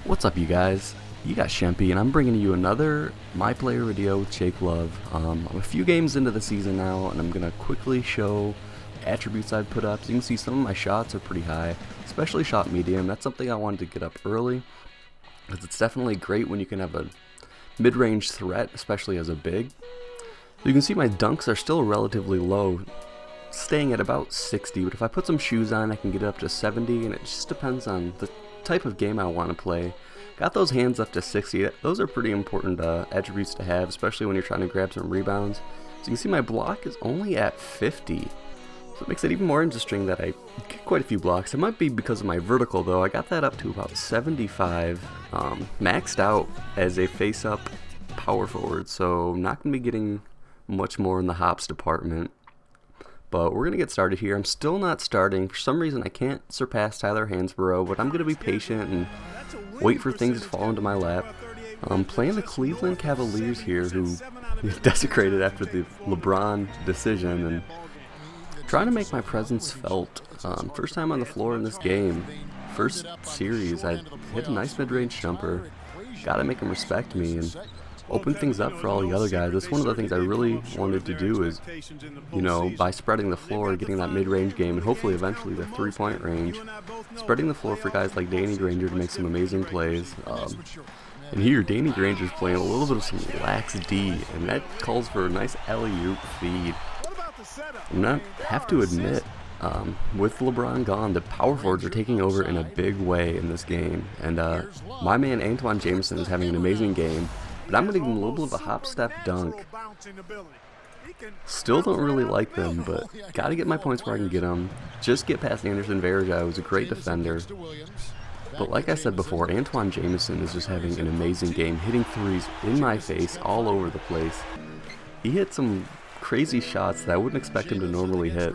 What's up, you guys? You got Shempy, and I'm bringing you another My Player video with Jake Love. I'm a few games into the season now, and I'm going to quickly show attributes I've put up. So you can see some of my shots are pretty high, especially shot medium. That's something I wanted to get up early, because it's definitely great when you can have a mid-range threat, especially as a big. So you can see my dunks are still relatively low, staying at about 60, but if I put some shoes on, I can get it up to 70, and it just depends on the type of game I want to play. Got those hands up to 60. Those are pretty important attributes to have, especially when you're trying to grab some rebounds. So you can see my block is only at 50. So it makes it even more interesting that I get quite a few blocks. It might be because of my vertical though. I got that up to about 75, maxed out as a face-up power forward, so not going to be getting much more in the hops department. But we're going to get started here. I'm still not starting. For some reason, I can't surpass Tyler Hansborough, but I'm going to be patient and wait for things to fall into my lap. I'm playing the Cleveland Cavaliers here, who desecrated after the LeBron decision, and trying to make my presence felt. First time on the floor in this game. First series, I hit a nice mid-range jumper. Got to make him respect me and open things up for all the other guys. That's one of the things I really wanted to do is, by spreading the floor, getting that mid-range game, and hopefully eventually the three-point range, spreading the floor for guys like Danny Granger to make some amazing plays. And here, Danny Granger's playing a little bit of some lax D, and that calls for a nice alley-oop feed. And I have to admit, with LeBron gone, the power forwards are taking over in a big way in this game, and my man Antoine Jameson is having an amazing game. But I'm going to give him a little bit of a hop step dunk. Still don't really like them, but got to get my points where I can get them. Just get past Anderson Varejao, who's a great defender. But like I said before, Antoine Jameson is just having an amazing game, hitting threes in my face all over the place. He hit some crazy shots that I wouldn't expect him to normally hit.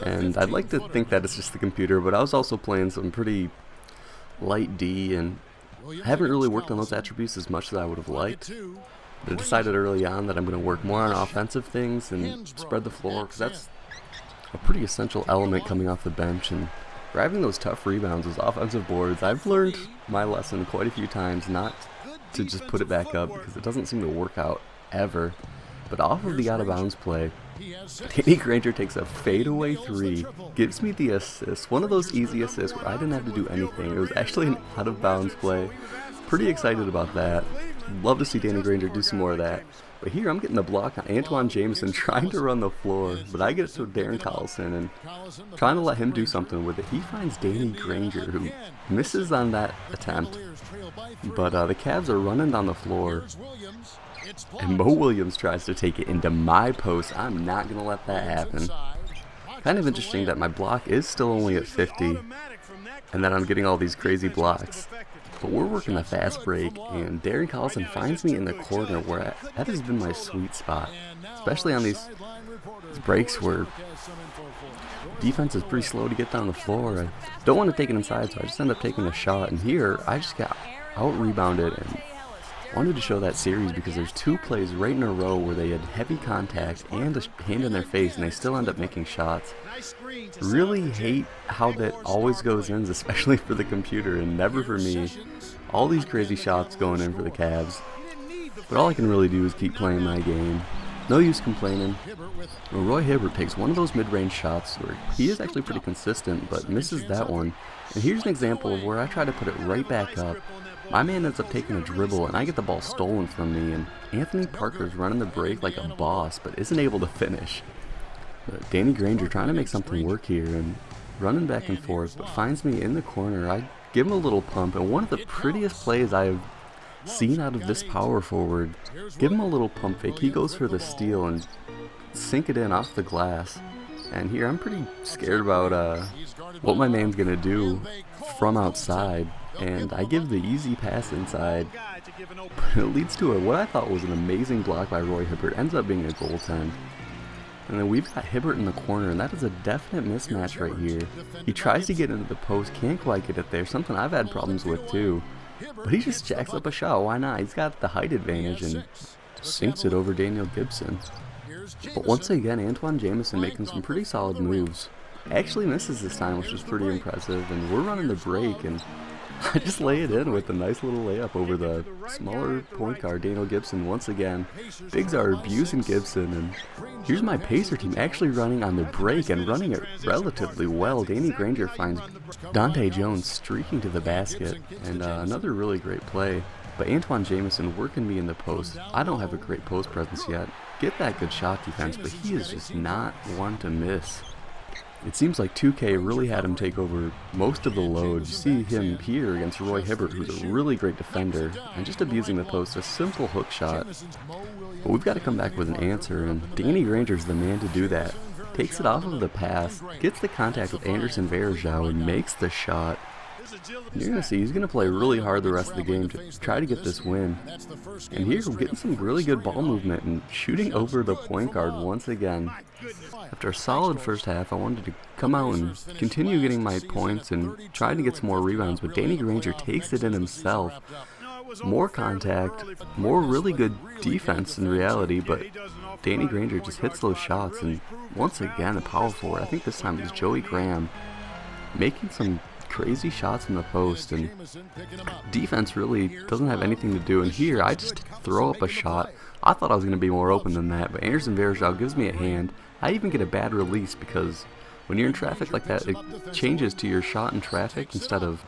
And I'd like to think that it's just the computer, but I was also playing some pretty light D, and I haven't really worked on those attributes as much as I would have liked. But I decided early on that I'm going to work more on offensive things and spread the floor, because that's a pretty essential element coming off the bench. And grabbing those tough rebounds, those offensive boards, I've learned my lesson quite a few times not to just put it back up, because it doesn't seem to work out ever. But off of the out-of-bounds play, Danny Granger takes a fadeaway three, gives me the assist, one of those easy assists where I didn't have to do anything. It was actually an out-of-bounds play. Pretty excited about that. Love to see Danny Granger do some more of that. But here I'm getting the block on Antoine Jameson trying to run the floor, but I get it to Darren Collison and trying to let him do something with it. He finds Danny Granger, who misses on that attempt, but the Cavs are running down the floor. And Mo Williams tries to take it into my post. I'm not going to let that happen. Kind of interesting that my block is still only at 50, and that I'm getting all these crazy blocks. But we're working a fast break, and Darren Collison finds me in the corner where that has been my sweet spot. Especially on these breaks where defense is pretty slow to get down the floor. I don't want to take it inside, so I just end up taking a shot. And here, I just got out-rebounded, and wanted to show that series because there's two plays right in a row where they had heavy contact and a hand in their face, and they still end up making shots. Really hate how that always goes in, especially for the computer and never for me. All these crazy shots going in for the Cavs. But all I can really do is keep playing my game. No use complaining. Well, Roy Hibbert takes one of those mid-range shots where he is actually pretty consistent, but misses that one. And here's an example of where I try to put it right back up. My man ends up taking a dribble, and I get the ball stolen from me, and Anthony Parker's running the break like a boss, but isn't able to finish. But Danny Granger trying to make something work here, and running back and forth, but finds me in the corner. I give him a little pump, and one of the prettiest plays I've seen out of this power forward. Give him a little pump fake. He goes for the steal and sink it in off the glass. And here I'm pretty scared about what my man's going to do from outside. And I give the easy pass inside, but it leads to what I thought was an amazing block by Roy Hibbert. Ends up being a goaltend. And then we've got Hibbert in the corner, and that is a definite mismatch right here. He tries to get into the post, can't quite get it there, something I've had problems with too. But he just jacks up a shot, why not? He's got the height advantage and sinks it over Daniel Gibson. But once again, Antoine Jameson making some pretty solid moves. Actually misses this time, which is pretty impressive, and we're running the break, and I just lay it in with a nice little layup over the smaller point guard, Daniel Gibson. Once again, bigs are abusing Gibson, and here's my Pacer team actually running on the break and running it relatively well. Danny Granger finds Dante Jones streaking to the basket, and another really great play. But Antoine Jamison working me in the post. I don't have a great post presence yet. Get that good shot defense, but he is just not one to miss. It seems like 2K really had him take over most of the load. You see him here against Roy Hibbert, who's a really great defender, and just abusing the post, a simple hook shot. But we've got to come back with an answer, and Danny Granger's the man to do that. Takes it off of the pass, gets the contact with Anderson Varejao, and makes the shot. You're going to see he's going to play really hard the rest of the game to try to get this win. And here we're getting some really good ball movement and shooting over the point guard once again. After a solid first half, I wanted to come out and continue getting my points and try to get some more rebounds, but Danny Granger takes it in himself. More contact, more really good defense in reality, but Danny Granger just hits those shots, and once again a power forward. I think this time it was Joey Graham making some crazy shots in the post, and defense really doesn't have anything to do. And here I just throw up a shot. I thought I was going to be more open than that, but Anderson Varejao gives me a hand. I even get a bad release because when you're in traffic like that, it changes to your shot in traffic instead of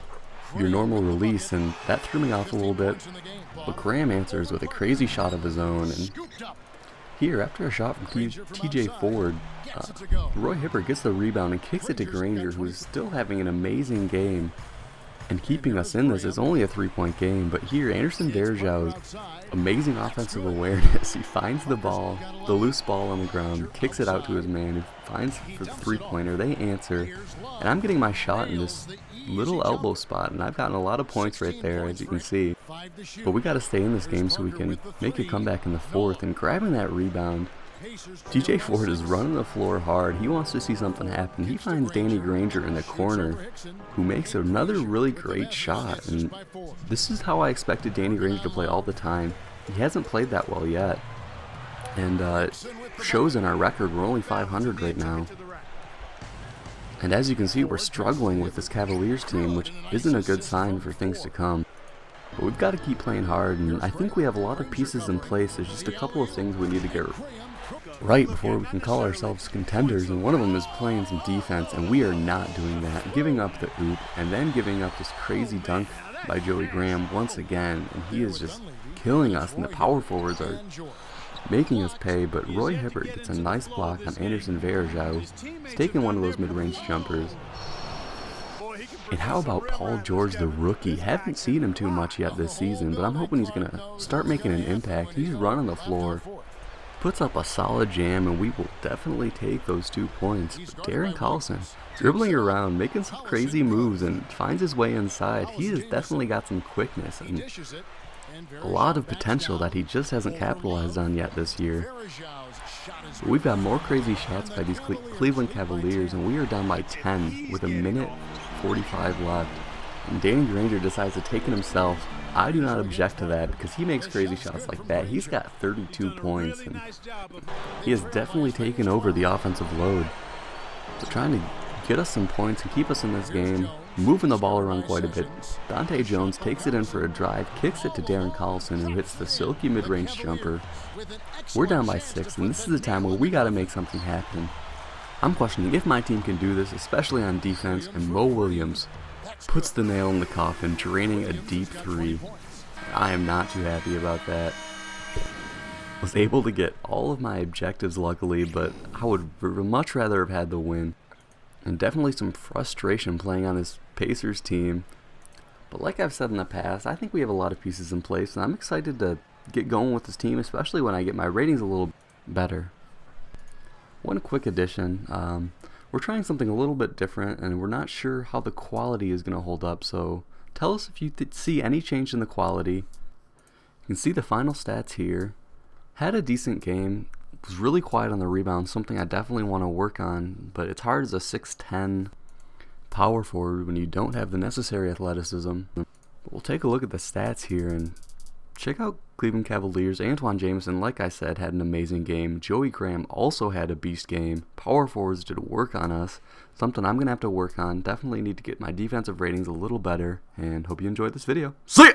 your normal release, and that threw me off a little bit. But Graham answers with a crazy shot of his own, and here, after a shot from TJ Ford, Roy Hibbert gets the rebound and kicks it to Granger, who's still having an amazing game and keeping us in this. Is only a 3-point game, but here Anderson Varejao's amazing offensive awareness. He finds the ball, the loose ball on the ground, kicks it out to his man, who finds the three-pointer. They answer, and I'm getting my shot in this little elbow spot, and I've gotten a lot of points right there, as you can see. But we got to stay in this game so we can make a comeback in the fourth. And grabbing that rebound, TJ Ford is running the floor hard. He wants to see something happen. He finds Danny Granger in the corner, who makes another really great shot. And this is how I expected Danny Granger to play all the time. He hasn't played that well yet, and it shows in our record. We're only 500 right now. And as you can see, we're struggling with this Cavaliers team, which isn't a good sign for things to come. But we've got to keep playing hard, and I think we have a lot of pieces in place. There's just a couple of things we need to get right before we can call ourselves contenders, and one of them is playing some defense, and we are not doing that. Giving up the oop, and then giving up this crazy dunk by Joey Graham once again, and he is just killing us, and the power forwards are making us pay. But Roy Hibbert gets a nice block on Anderson Varejao. He's taking one of those mid-range jumpers. And how about Paul George, the rookie? Haven't seen him too much yet this season, but I'm hoping he's going to start making an impact. He's running the floor, puts up a solid jam, and we will definitely take those 2 points. But Darren Collison, dribbling around, making some crazy moves, and finds his way inside. He has definitely got some quickness and a lot of potential that he just hasn't capitalized on yet this year. But we've got more crazy shots by these Cleveland Cavaliers, and we are down by 10 with a minute 45 left. And Danny Granger decides to take it himself. I do not object to that because he makes crazy shots like that. He's got 32 points, and he has definitely taken over the offensive load. So trying to get us some points and keep us in this game, moving the ball around quite a bit. Dante Jones takes it in for a drive, kicks it to Darren Collison, who hits the silky mid-range jumper. We're down by 6, and this is the time where we got to make something happen. I'm questioning if my team can do this, especially on defense, and Mo Williams puts the nail in the coffin, draining a deep 3. I am not too happy about that. Was able to get all of my objectives luckily, but I would much rather have had the win. And definitely some frustration playing on this Pacers team. But like I've said in the past, I think we have a lot of pieces in place, and I'm excited to get going with this team, especially when I get my ratings a little better. One quick addition, we're trying something a little bit different, and we're not sure how the quality is going to hold up, so tell us if you see any change in the quality. You can see the final stats here. Had a decent game, was really quiet on the rebound, something I definitely want to work on, but it's hard as a 6'10 power forward when you don't have the necessary athleticism. But we'll take a look at the stats here, and check out Cleveland Cavaliers. Antoine Jameson, like I said, had an amazing game. Joey Graham also had a beast game. Power forwards did work on us. Something I'm going to have to work on. Definitely need to get my defensive ratings a little better. And hope you enjoyed this video. See ya!